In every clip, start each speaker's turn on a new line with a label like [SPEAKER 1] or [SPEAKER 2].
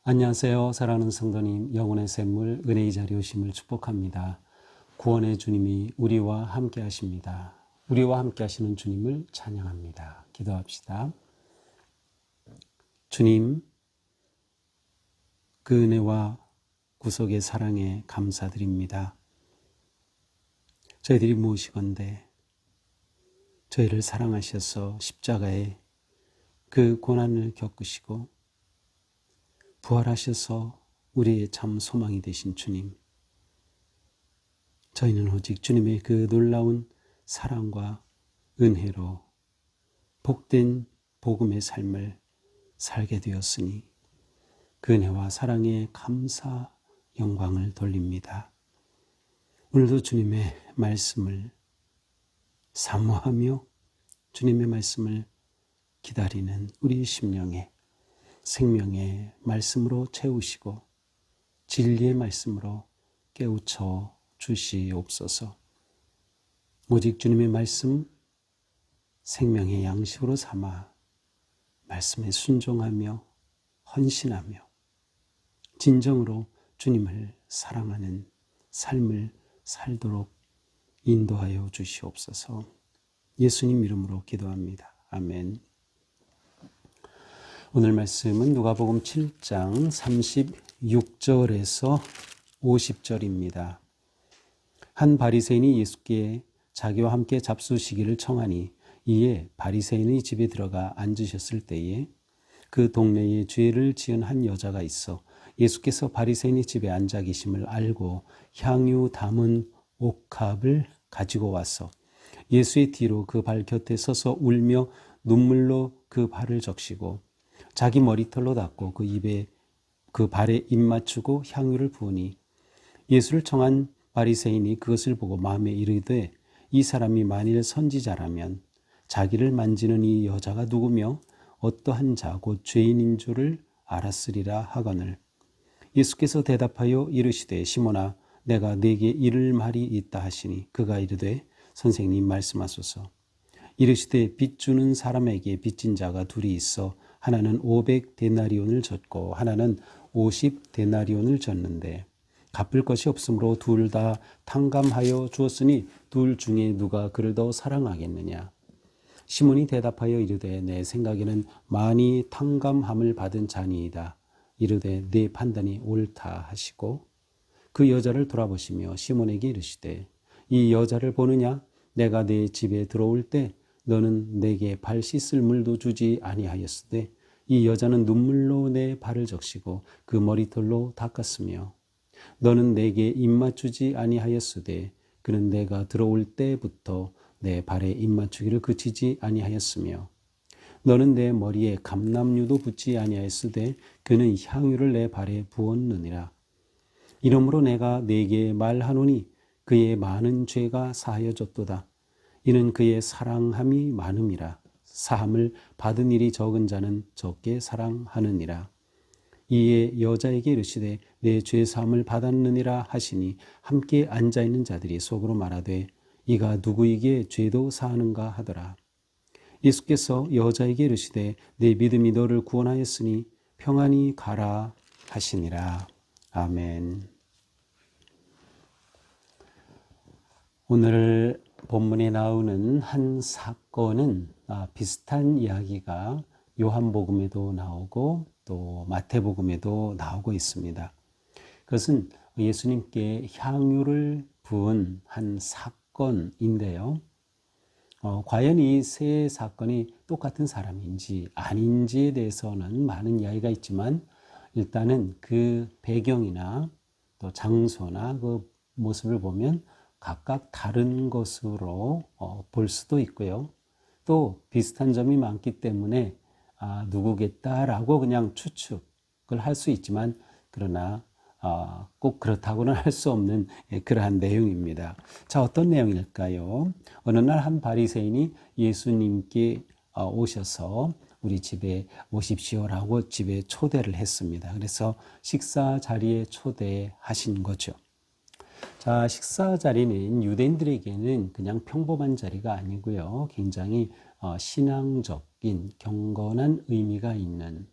[SPEAKER 1] 안녕하세요. 사랑하는 성도님, 영혼의 샘물 은혜의 자리 오심을 축복합니다. 구원의 주님이 우리와 함께 하십니다. 우리와 함께 하시는 주님을 찬양합니다. 기도합시다. 주님, 그 은혜와 구속의 사랑에 감사드립니다. 저희들이 무엇이건대 저희를 사랑하셔서 십자가에 그 고난을 겪으시고 부활하셔서 우리의 참 소망이 되신 주님, 저희는 오직 주님의 그 놀라운 사랑과 은혜로 복된 복음의 삶을 살게 되었으니 그 은혜와 사랑에 감사 영광을 돌립니다. 오늘도 주님의 말씀을 사모하며 주님의 말씀을 기다리는 우리의 심령에 생명의 말씀으로 채우시고 진리의 말씀으로 깨우쳐 주시옵소서. 오직 주님의 말씀 생명의 양식으로 삼아 말씀에 순종하며 헌신하며 진정으로 주님을 사랑하는 삶을 살도록 인도하여 주시옵소서. 예수님 이름으로 기도합니다. 아멘. 오늘 말씀은 누가복음 7장 36절에서 50절입니다. 한 바리새인이 예수께 자기와 함께 잡수시기를 청하니 이에 바리새인의 집에 들어가 앉으셨을 때에 그 동네에 죄를 지은 한 여자가 있어 예수께서 바리새인의 집에 앉아 계심을 알고 향유 담은 옥합을 가지고 와서 예수의 뒤로 그 발 곁에 서서 울며 눈물로 그 발을 적시고 자기 머리털로 닦고 그 발에 입 맞추고 향유를 부으니 예수를 청한 바리새인이 그것을 보고 마음에 이르되 이 사람이 만일 선지자라면 자기를 만지는 이 여자가 누구며 어떠한 자 곧 죄인인 줄을 알았으리라 하거늘 예수께서 대답하여 이르시되 시몬아 내가 네게 이를 말이 있다 하시니 그가 이르되 선생님 말씀하소서. 이르시되 빚 주는 사람에게 빚진 자가 둘이 있어 하나는 500데나리온을 졌고 하나는 50데나리온을 졌는데 갚을 것이 없으므로 둘 다 탕감하여 주었으니 둘 중에 누가 그를 더 사랑하겠느냐. 시몬이 대답하여 이르되 내 생각에는 많이 탕감함을 받은 자니이다. 이르되 네 판단이 옳다 하시고 그 여자를 돌아보시며 시몬에게 이르시되 이 여자를 보느냐. 내가 네 집에 들어올 때 너는 내게 발 씻을 물도 주지 아니하였으되 이 여자는 눈물로 내 발을 적시고 그 머리털로 닦았으며 너는 내게 입 맞추지 아니하였으되 그는 내가 들어올 때부터 내 발에 입 맞추기를 그치지 아니하였으며 너는 내 머리에 감람류도 붓지 아니하였으되 그는 향유를 내 발에 부었느니라. 이러므로 내가 네게 말하노니 그의 많은 죄가 사하여졌도다. 이는 그의 사랑함이 많음이라. 사함을 받은 일이 적은 자는 적게 사랑하느니라. 이에 여자에게 이르시되 내 죄사함을 받았느니라 하시니 함께 앉아있는 자들이 속으로 말하되 이가 누구에게 죄도 사하는가 하더라. 예수께서 여자에게 이르시되 내 믿음이 너를 구원하였으니 평안히 가라 하시니라. 아멘. 오늘 본문에 나오는 한 사건은 비슷한 이야기가 요한복음에도 나오고 또 마태복음에도 나오고 있습니다. 그것은 예수님께 향유를 부은 한 사건인데요. 과연 이 세 사건이 똑같은 사람인지 아닌지에 대해서는 많은 이야기가 있지만 일단은 그 배경이나 또 장소나 그 모습을 보면 각각 다른 것으로 볼 수도 있고요. 또 비슷한 점이 많기 때문에 누구겠다라고 그냥 추측을 할 수 있지만 그러나 꼭 그렇다고는 할 수 없는 그러한 내용입니다. 자, 어떤 내용일까요? 어느 날 한 바리새인이 예수님께 오셔서 우리 집에 오십시오라고 집에 초대를 했습니다. 그래서 식사 자리에 초대하신 거죠. 자, 식사 자리는 유대인들에게는 그냥 평범한 자리가 아니고요. 굉장히 신앙적인 경건한 의미가 있는,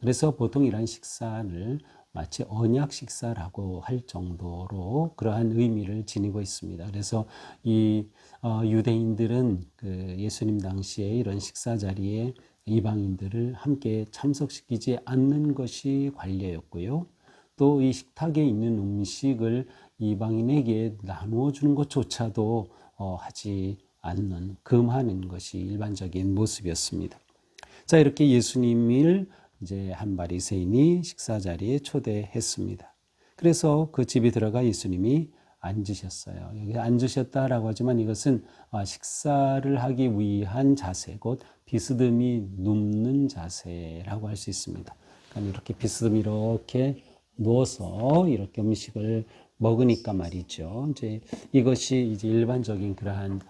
[SPEAKER 1] 그래서 보통 이런 식사를 마치 언약 식사라고 할 정도로 그러한 의미를 지니고 있습니다. 그래서 이 유대인들은 그 예수님 당시에 이런 식사 자리에 이방인들을 함께 참석시키지 않는 것이 관례였고요. 또 이 식탁에 있는 음식을 이방인에게 나누어 주는 것조차도 하지 않는, 금하는 것이 일반적인 모습이었습니다. 자, 이렇게 예수님을 이제 한 바리새인이 식사 자리에 초대했습니다. 그래서 그 집에 들어가 예수님이 앉으셨어요. 여기 앉으셨다라고 하지만 이것은 식사를 하기 위한 자세, 곧 비스듬히 눕는 자세라고 할 수 있습니다. 그러니까 이렇게 비스듬히 이렇게 누워서 이렇게 음식을 먹으니까 말이죠. 이제 이것이 이제 일반적인 그러한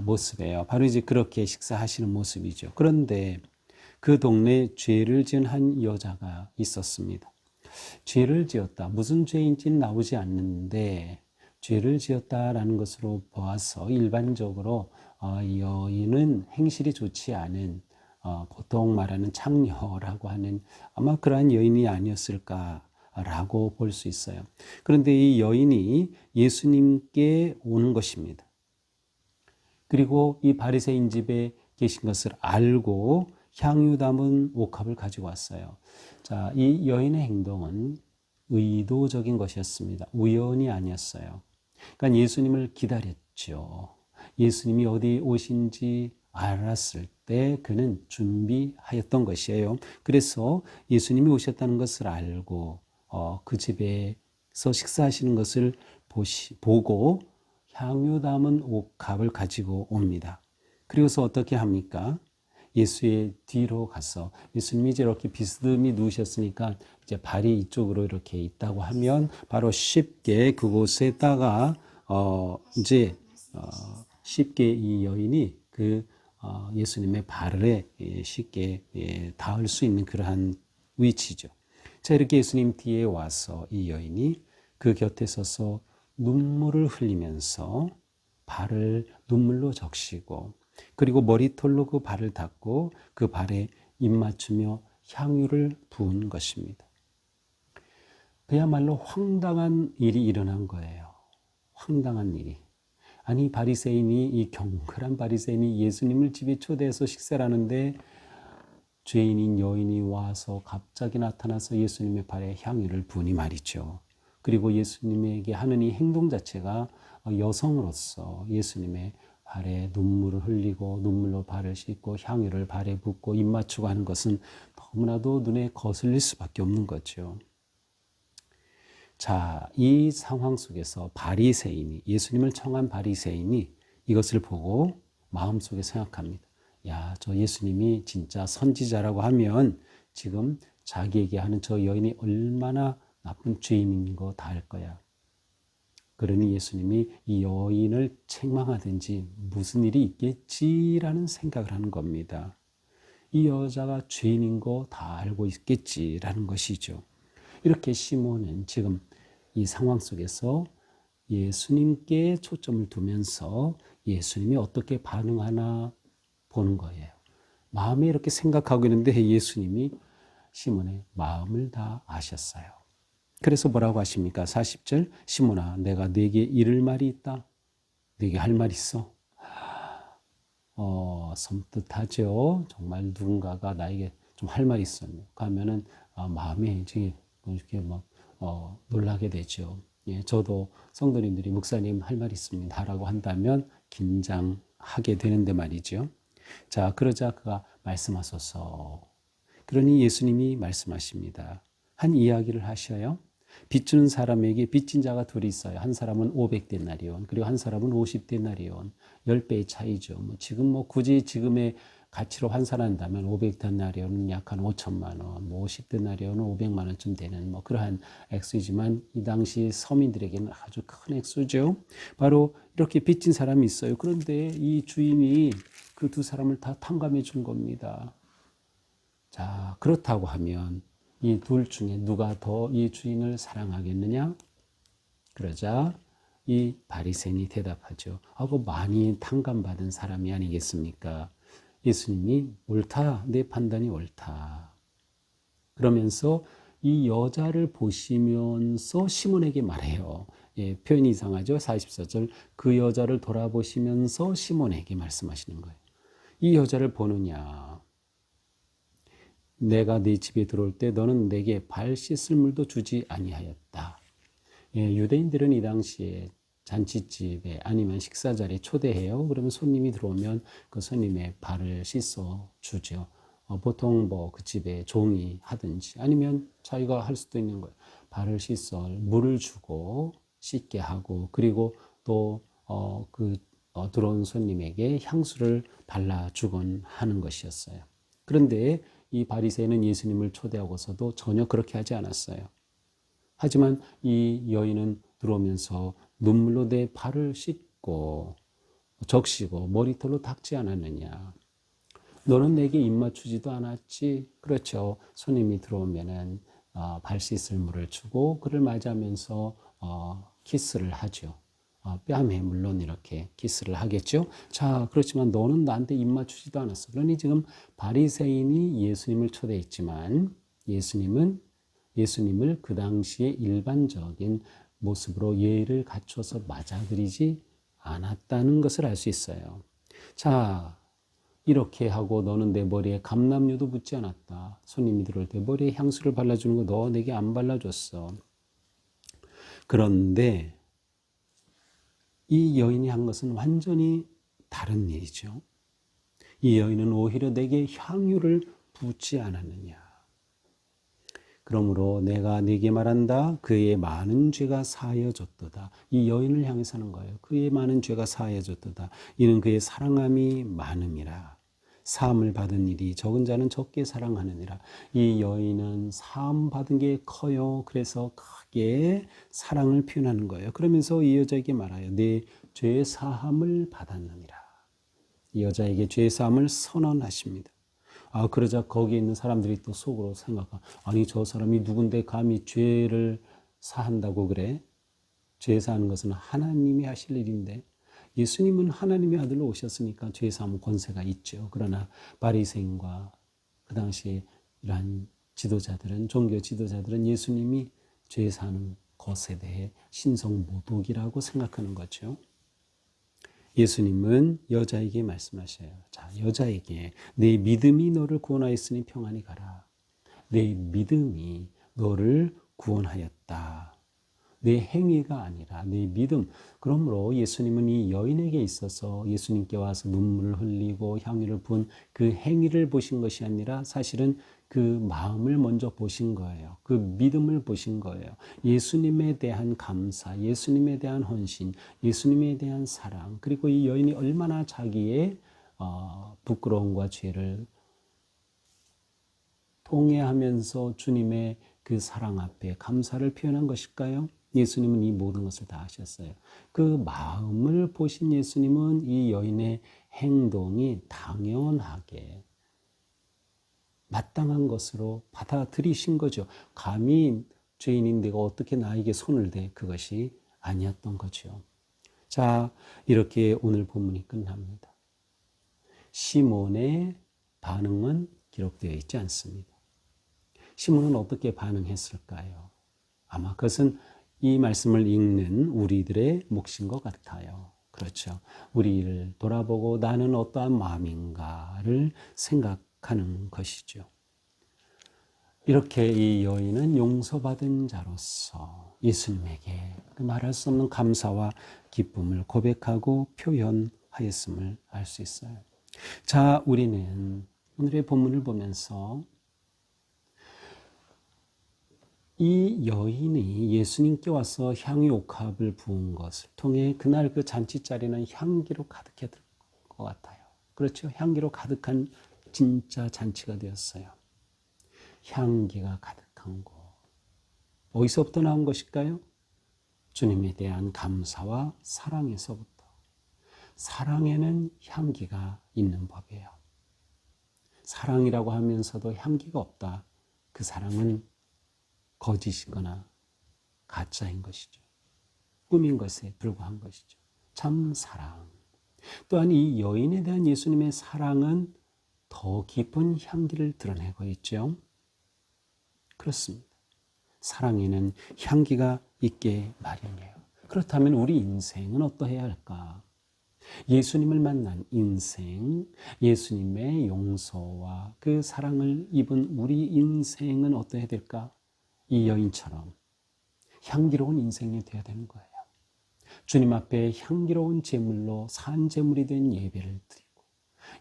[SPEAKER 1] 모습이에요. 바로 이제 그렇게 식사하시는 모습이죠. 그런데 그 동네에 죄를 지은 한 여자가 있었습니다. 죄를 지었다. 무슨 죄인지는 나오지 않는데 죄를 지었다라는 것으로 보아서 일반적으로 이 여인은 행실이 좋지 않은 보통 말하는 창녀라고 하는 아마 그러한 여인이 아니었을까라고 볼 수 있어요. 그런데 이 여인이 예수님께 오는 것입니다. 그리고 이 바리새인 집에 계신 것을 알고 향유 담은 옥합을 가지고 왔어요. 자, 이 여인의 행동은 의도적인 것이었습니다. 우연이 아니었어요. 그러니까 예수님을 기다렸죠. 예수님이 어디 오신지 알았을 때 그는 준비하였던 것이에요. 그래서 예수님이 오셨다는 것을 알고 그 집에서 식사하시는 것을 보고 향유 담은 옥합을 가지고 옵니다. 그리고서 어떻게 합니까? 예수의 뒤로 가서 예수님이 이제 이렇게 비스듬히 누우셨으니까 이제 발이 이쪽으로 이렇게 있다고 하면 바로 쉽게 그곳에다가 이제 쉽게 이 여인이 그 예수님의 발에 쉽게 닿을 수 있는 그러한 위치죠. 자, 이렇게 예수님 뒤에 와서 이 여인이 그 곁에 서서 눈물을 흘리면서 발을 눈물로 적시고 그리고 머리털로 그 발을 닦고 그 발에 입 맞추며 향유를 부은 것입니다. 그야말로 황당한 일이 일어난 거예요. 황당한 일이. 아니 바리새인이 이 경건한 바리새인이 예수님을 집에 초대해서 식사를 하는데 죄인인 여인이 와서 갑자기 나타나서 예수님의 발에 향유를 부으니 말이죠. 그리고 예수님에게 하는 이 행동 자체가 여성으로서 예수님의 발에 눈물을 흘리고 눈물로 발을 씻고 향유를 발에 붓고 입 맞추고 하는 것은 너무나도 눈에 거슬릴 수밖에 없는 거죠. 자, 이 상황 속에서 바리새인이 예수님을 청한 바리새인이 이것을 보고 마음속에 생각합니다. 야, 저 예수님이 진짜 선지자라고 하면 지금 자기에게 하는 저 여인이 얼마나 나쁜 죄인인 거 다 알 거야. 그러니 예수님이 이 여인을 책망하든지 무슨 일이 있겠지라는 생각을 하는 겁니다. 이 여자가 죄인인 거 다 알고 있겠지라는 것이죠. 이렇게 시몬은 지금 이 상황 속에서 예수님께 초점을 두면서 예수님이 어떻게 반응하나 보는 거예요. 마음에 이렇게 생각하고 있는데 예수님이 시몬의 마음을 다 아셨어요. 그래서 뭐라고 하십니까? 40절 시몬아 내가 네게 이를 말이 있다. 네게 할 말 있어. 섬뜩하죠. 정말 누군가가 나에게 좀 할 말이 있어. 하면은 마음에 이렇게 막 놀라게 되죠. 예, 저도 성도님들이 목사님 할 말 있습니다라고 한다면 긴장하게 되는데 말이죠. 자, 그러자 그가 말씀하소서. 그러니 예수님이 말씀하십니다. 한 이야기를 하셔요. 빚 주는 사람에게 빚진 자가 둘이 있어요. 한 사람은 500데나리온, 그리고 한 사람은 50데나리온. 10배의 차이죠. 지금 굳이 지금의 가치로 환산한다면 500데나리온은 약 한 5천만 원, 50데나리온은 500만 원쯤 되는 그러한 액수이지만 이 당시 서민들에게는 아주 큰 액수죠. 바로 이렇게 빚진 사람이 있어요. 그런데 이 주인이 그 두 사람을 다 탕감해 준 겁니다. 자, 그렇다고 하면 이 둘 중에 누가 더 이 주인을 사랑하겠느냐? 그러자 이 바리새인이 대답하죠. 하고 많이 탕감받은 사람이 아니겠습니까? 예수님이 옳다. 내 판단이 옳다. 그러면서 이 여자를 보시면서 시몬에게 말해요. 예, 표현이 이상하죠? 44절. 그 여자를 돌아보시면서 시몬에게 말씀하시는 거예요. 이 여자를 보느냐? 내가 네 집에 들어올 때 너는 내게 발 씻을 물도 주지 아니하였다. 예, 유대인들은 이 당시에 잔치집에 아니면 식사 자리에 초대해요. 그러면 손님이 들어오면 그 손님의 발을 씻어 주죠. 보통 뭐 그 집에 종이 하든지 아니면 자기가 할 수도 있는 거예요. 발을 씻어 물을 주고 씻게 하고 그리고 또 들어온 손님에게 향수를 발라주곤 하는 것이었어요. 그런데 이 바리새인은 예수님을 초대하고서도 전혀 그렇게 하지 않았어요. 하지만 이 여인은 들어오면서 눈물로 내 발을 씻고 적시고 머리털로 닦지 않았느냐. 너는 내게 입 맞추지도 않았지. 그렇죠. 손님이 들어오면은 발 씻을 물을 주고 그를 맞이하면서 키스를 하죠. 뺨에 물론 이렇게 키스를 하겠죠. 자, 그렇지만 너는 나한테 입 맞추지도 않았어. 그러니 지금 바리새인이 예수님을 초대했지만 예수님을 그 당시에 일반적인 모습으로 예의를 갖춰서 맞아들이지 않았다는 것을 알 수 있어요. 자, 이렇게 하고 너는 내 머리에 감람유도 붓지 않았다. 손님이 들어올 때 머리에 향수를 발라주는 거 너 내게 안 발라줬어. 그런데 이 여인이 한 것은 완전히 다른 일이죠. 이 여인은 오히려 내게 향유를 붓지 않았느냐. 그러므로 내가 네게 말한다. 그의 많은 죄가 사하여졌도다. 이 여인을 향해서 하는 거예요. 그의 많은 죄가 사하여졌도다. 이는 그의 사랑함이 많음이라. 사함을 받은 일이 적은 자는 적게 사랑하느니라. 이 여인은 사함 받은 게 커요. 그래서 크게 사랑을 표현하는 거예요. 그러면서 이 여자에게 말하여 내 죄 사함을 받았느니라. 이 여자에게 죄 사함을 선언하십니다. 그러자 거기에 있는 사람들이 또 속으로 생각하, 아니, 저 사람이 누군데 감히 죄를 사한다고 그래? 죄 사하는 것은 하나님이 하실 일인데, 예수님은 하나님의 아들로 오셨으니까 죄 사하면 권세가 있죠. 그러나 바리새인과 그 당시에 이러한 지도자들은, 종교 지도자들은 예수님이 죄 사하는 것에 대해 신성모독이라고 생각하는 거죠. 예수님은 여자에게 말씀하셔요. 자, 여자에게 내 믿음이 너를 구원하였으니 평안히 가라. 내 믿음이 너를 구원하였다. 내 행위가 아니라 내 믿음. 그러므로 예수님은 이 여인에게 있어서 예수님께 와서 눈물을 흘리고 향유를 부은 그 행위를 보신 것이 아니라 사실은 그 마음을 먼저 보신 거예요. 그 믿음을 보신 거예요. 예수님에 대한 감사, 예수님에 대한 헌신, 예수님에 대한 사랑, 그리고 이 여인이 얼마나 자기의 부끄러움과 죄를 통회하면서 주님의 그 사랑 앞에 감사를 표현한 것일까요? 예수님은 이 모든 것을 다 하셨어요. 그 마음을 보신 예수님은 이 여인의 행동이 당연하게 마땅한 것으로 받아들이신 거죠. 감히 죄인인 내가 어떻게 나에게 손을 대? 그것이 아니었던 거죠. 자, 이렇게 오늘 본문이 끝납니다. 시몬의 반응은 기록되어 있지 않습니다. 시몬은 어떻게 반응했을까요? 아마 그것은 이 말씀을 읽는 우리들의 몫인 것 같아요. 그렇죠. 우리를 돌아보고 나는 어떠한 마음인가를 생각하는 것이죠. 이렇게 이 여인은 용서받은 자로서 예수님에게 그 말할 수 없는 감사와 기쁨을 고백하고 표현하였음을 알 수 있어요. 자, 우리는 오늘의 본문을 보면서 이 여인이 예수님께 와서 향유 옥합을 부은 것을 통해 그날 그 잔치자리는 향기로 가득했을 것 같아요. 그렇죠? 향기로 가득한 진짜 잔치가 되었어요. 향기가 가득한 곳. 어디서부터 나온 것일까요? 주님에 대한 감사와 사랑에서부터. 사랑에는 향기가 있는 법이에요. 사랑이라고 하면서도 향기가 없다. 그 사랑은 거짓이거나 가짜인 것이죠. 꿈인 것에 불과한 것이죠. 참 사랑. 또한 이 여인에 대한 예수님의 사랑은 더 깊은 향기를 드러내고 있죠. 그렇습니다. 사랑에는 향기가 있게 마련이에요. 그렇다면 우리 인생은 어떠해야 할까? 예수님을 만난 인생, 예수님의 용서와 그 사랑을 입은 우리 인생은 어떠해야 될까? 이 여인처럼 향기로운 인생이 되어야 되는 거예요. 주님 앞에 향기로운 제물로 산 제물이 된 예배를 드리고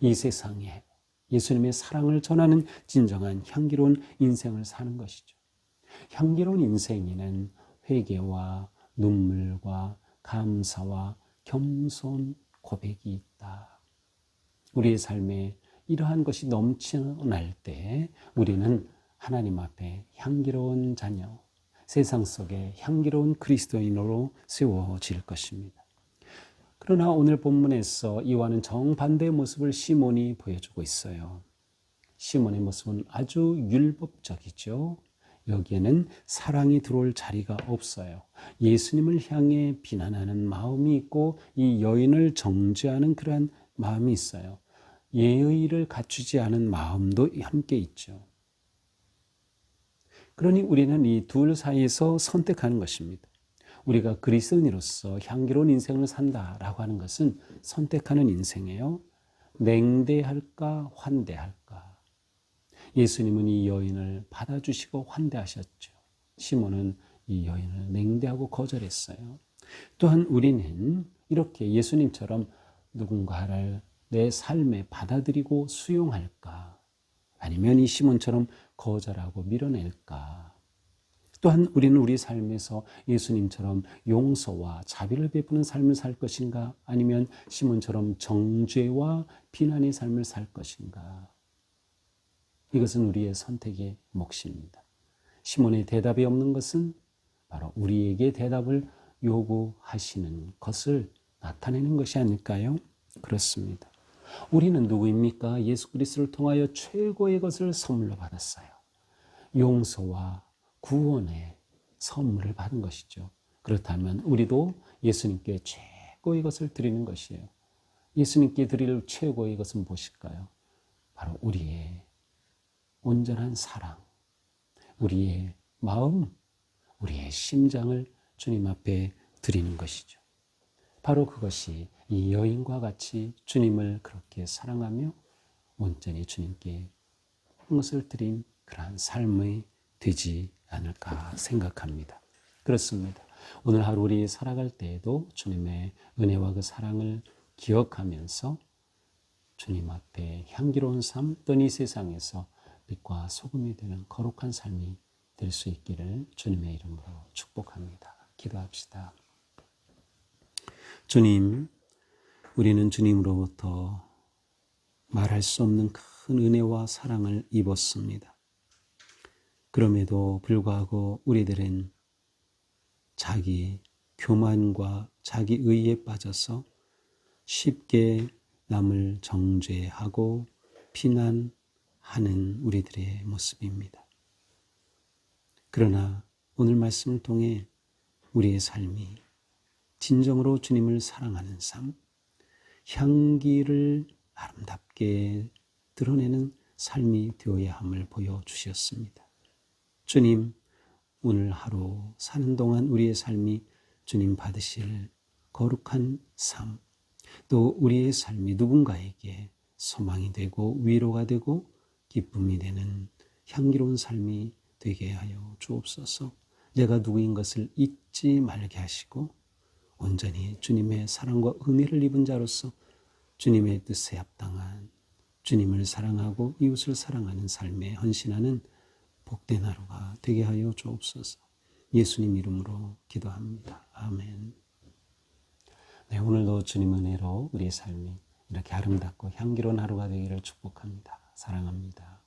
[SPEAKER 1] 이 세상에 예수님의 사랑을 전하는 진정한 향기로운 인생을 사는 것이죠. 향기로운 인생에는 회개와 눈물과 감사와 겸손 고백이 있다. 우리의 삶에 이러한 것이 넘쳐날 때 우리는 하나님 앞에 향기로운 자녀, 세상 속에 향기로운 그리스도인으로 세워질 것입니다. 그러나 오늘 본문에서 이와는 정반대의 모습을 시몬이 보여주고 있어요. 시몬의 모습은 아주 율법적이죠. 여기에는 사랑이 들어올 자리가 없어요. 예수님을 향해 비난하는 마음이 있고 이 여인을 정죄하는 그러한 마음이 있어요. 예의를 갖추지 않은 마음도 함께 있죠. 그러니 우리는 이 둘 사이에서 선택하는 것입니다. 우리가 그리스도인으로서 향기로운 인생을 산다라고 하는 것은 선택하는 인생이에요. 냉대할까 환대할까. 예수님은 이 여인을 받아주시고 환대하셨죠. 시몬은 이 여인을 냉대하고 거절했어요. 또한 우리는 이렇게 예수님처럼 누군가를 내 삶에 받아들이고 수용할까? 아니면 이 시몬처럼 거절하고 밀어낼까? 또한 우리는 우리 삶에서 예수님처럼 용서와 자비를 베푸는 삶을 살 것인가? 아니면 시몬처럼 정죄와 비난의 삶을 살 것인가? 이것은 우리의 선택의 몫입니다. 시몬의 대답이 없는 것은 바로 우리에게 대답을 요구하시는 것을 나타내는 것이 아닐까요? 그렇습니다. 우리는 누구입니까? 예수 그리스도를 통하여 최고의 것을 선물로 받았어요. 용서와 구원의 선물을 받은 것이죠. 그렇다면 우리도 예수님께 최고의 것을 드리는 것이에요. 예수님께 드릴 최고의 것은 무엇일까요? 바로 우리의 온전한 사랑, 우리의 마음, 우리의 심장을 주님 앞에 드리는 것이죠. 바로 그것이 이 여인과 같이 주님을 그렇게 사랑하며 온전히 주님께 것을 드린 그러한 삶이 되지 않을까 생각합니다. 그렇습니다. 오늘 하루 우리 살아갈 때에도 주님의 은혜와 그 사랑을 기억하면서 주님 앞에 향기로운 삶, 또는 이 세상에서 빛과 소금이 되는 거룩한 삶이 될 수 있기를 주님의 이름으로 축복합니다. 기도합시다. 주님, 우리는 주님으로부터 말할 수 없는 큰 은혜와 사랑을 입었습니다. 그럼에도 불구하고 우리들은 자기 교만과 자기 의에 빠져서 쉽게 남을 정죄하고 비난하는 우리들의 모습입니다. 그러나 오늘 말씀을 통해 우리의 삶이 진정으로 주님을 사랑하는 삶, 향기를 아름답게 드러내는 삶이 되어야 함을 보여주셨습니다. 주님, 오늘 하루 사는 동안 우리의 삶이 주님 받으실 거룩한 삶, 또 우리의 삶이 누군가에게 소망이 되고 위로가 되고 기쁨이 되는 향기로운 삶이 되게 하여 주옵소서. 내가 누구인 것을 잊지 말게 하시고 온전히 주님의 사랑과 은혜를 입은 자로서 주님의 뜻에 합당한 주님을 사랑하고 이웃을 사랑하는 삶에 헌신하는 복된 하루가 되게 하여 주옵소서. 예수님 이름으로 기도합니다. 아멘. 네, 오늘도 주님 은혜로 우리의 삶이 이렇게 아름답고 향기로운 하루가 되기를 축복합니다. 사랑합니다.